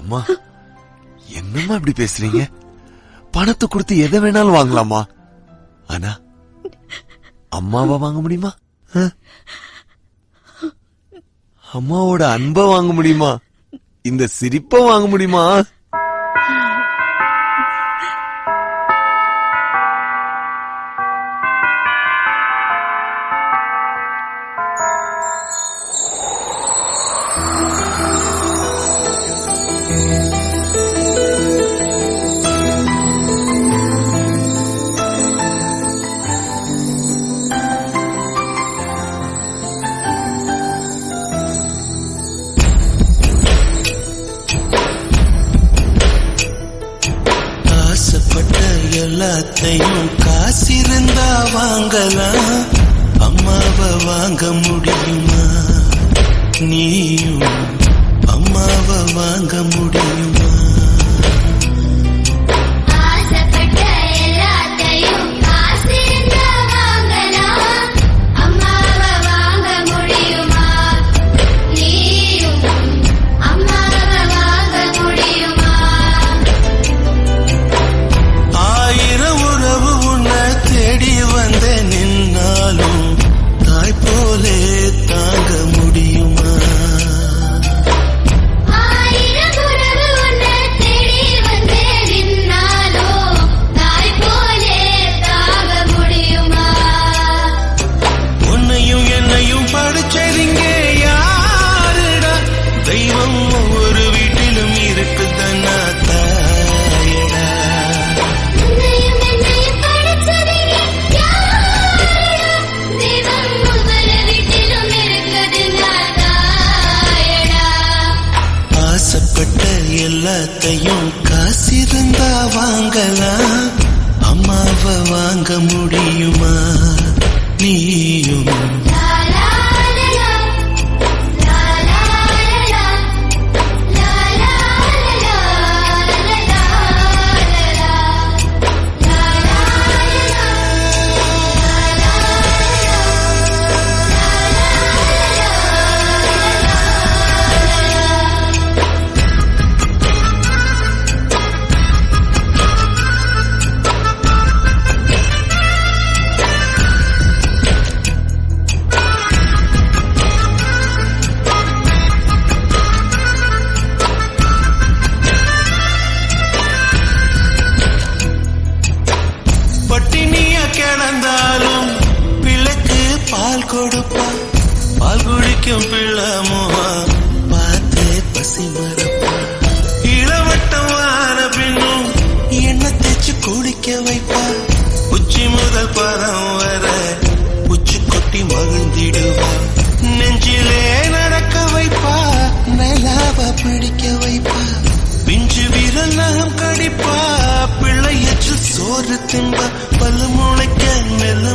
அம்மா என்னம்மா இப்படி பேசுறீங்க? பணத்தை கொடுத்து எதை வேணாலும் வாங்கலாமா? ஆனா அம்மாவை வாங்க முடியுமா? அம்மாவோட அன்பை வாங்க முடியுமா? இந்த சிரிப்பை வாங்க முடியுமா? எல்லாத்தையும் காசிருந்தா வாங்கலாம், அம்மாவை வாங்க முடியுமா? நீயும் அம்மாவை வாங்க முடியுமா? எல்லாத்தையும் காசிருந்தா வாங்கலாம், அம்மாவை வாங்க முடியுமா? நீயும் கிடந்தாலும் பிள்ளைக்கு பால் கொடுப்பா, பால் குடிக்கும் பிள்ளமோ பார்த்து பசி மறப்பா. இளவட்டம் வார பின்னும் எண்ணெய் தேச்சு குடிக்க வைப்பா, உச்சி முதல் பரம் வர உச்சி கொட்டி மகிழ்ந்திடுவா. நெஞ்சிலே நடக்க வைப்பா, நிலாவ பிடிக்க வைப்பா, பிஞ்சு விரலாம் கடிப்பா, பிள்ளையற்று சோறு தின்பா, பல்லு முளைக்க மெல்ல